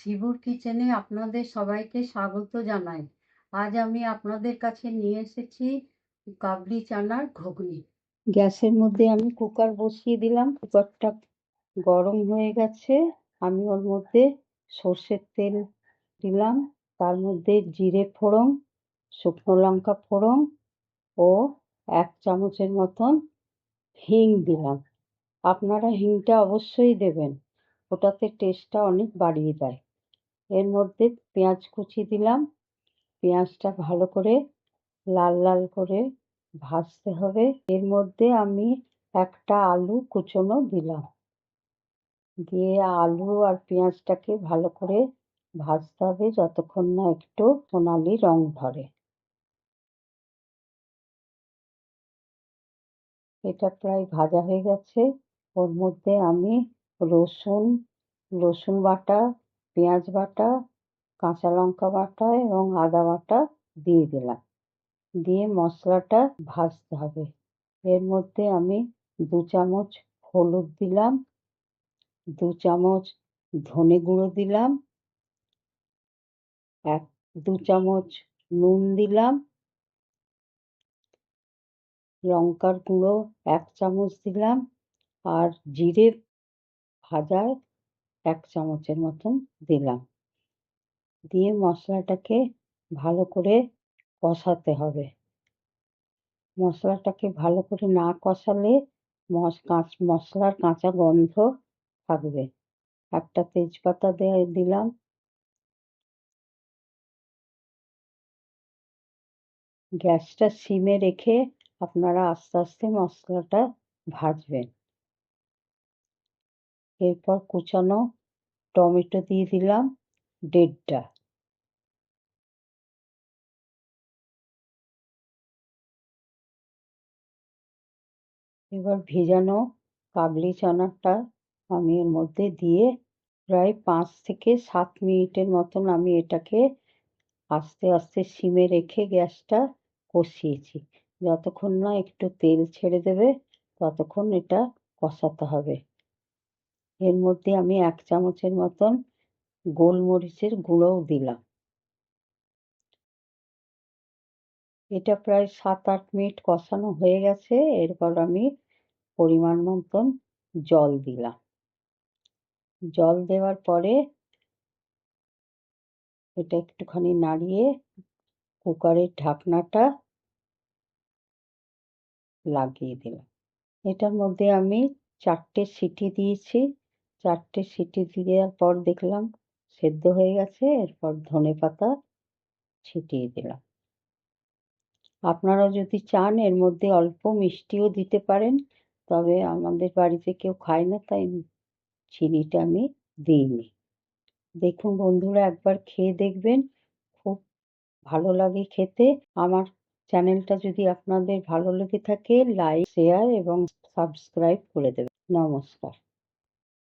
শিবুর কিচেনে আপনাদের সবাইকে স্বাগত জানাই। আজ আমি আপনাদের কাছে নিয়ে এসেছি কাবলি চানার ঘুগনি। গ্যাসের মধ্যে আমি কুকার বসিয়ে দিলাম। কুকারটা গরম হয়ে গেছে। আমি ওর মধ্যে সর্ষের তেল দিলাম, তার মধ্যে জিরে ফোড়ন, শুকনো লঙ্কা ফোড়ন ও 1 চামচের মতন হিং দিলাম। আপনারা হিংটা অবশ্যই দেবেন, ওটাতে টেস্টটা অনেক বাড়িয়ে দেয়। এর মধ্যে পেঁয়াজ কুচি দিলাম। পেঁয়াজটা ভালো করে লাল লাল করে ভাজতে হবে। এর মধ্যে আমি একটা আলু কুচোনো দিলাম, দিয়ে আলু আর পেঁয়াজটাকে ভালো করে ভাজতে হবে যতক্ষণ না একটু সোনালি রং ধরে। এটা প্রায় ভাজা হয়ে গেছে। ওর মধ্যে আমি রসুন বাটা, পেঁয়াজ বাটা, কাঁচা লঙ্কা বাটা এবং আদা বাটা দিয়ে দিলাম। দিয়ে মশলাটা ভাজতে হবে। এর মধ্যে আমি 2 চামচ হলুদ দিলাম, 2 চামচ ধনে গুঁড়ো দিলাম, 2 চামচ নুন দিলাম, লঙ্কার গুঁড়ো 1 চামচ দিলাম, আর জিরে ভাজা 1 চামচের মতন দিলাম। দিয়ে মশলাটাকে ভালো করে কষাতে হবে। মশলাটাকে ভালো করে না কষালে মশলার কাঁচা গন্ধ থাকবে। একটা তেজপাতা দিলাম। গ্যাসটা সিমে রেখে আপনারা আস্তে আস্তে মশলাটা ভাজবেন। এরপর কুচানো টমেটো দিয়ে দিলাম 1.5টা। এবার ভেজানো কাবলি চানাটা আমি এর মধ্যে দিয়ে প্রায় 5 থেকে 7 মিনিটের মতন আমি এটাকে আস্তে আস্তে সিমে রেখে গ্যাসটা কষিয়েছি। যতক্ষণ না একটু তেল ছেড়ে দেবে ততক্ষণ এটা কষাতে হবে। এর মধ্যে আমি 1 চামচের মতন গোলমরিচের গুঁড়োও দিলাম। এটা প্রায় 7-8 মিনিট কষানো হয়ে গেছে। এরপর আমি পরিমাণ মতন জল দিলাম। জল দেওয়ার পরে এটা একটুখানি নাড়িয়ে কুকারের ঢাকনাটা লাগিয়ে দিলাম। এটার মধ্যে আমি 4টে সিটি দিয়েছি। 4টে সিটি দেওয়ার পর দেখলাম সেদ্ধ হয়ে গেছে। এরপর ধনেপাতা ছিটিয়ে দিলাম। আপনারা যদি চান এর মধ্যে অল্প মিষ্টিও দিতে পারেন, তবে আমাদের বাড়িতে কেউ খায় না তাই চিনিটা আমি দিইনি। দেখুন বন্ধুরা, একবার খেয়ে দেখবেন, খুব ভালো লাগে খেতে। আমার চ্যানেলটা যদি আপনাদের ভালো লেগে থাকে লাইক, শেয়ার এবং সাবস্ক্রাইব করে দেবেন। নমস্কার।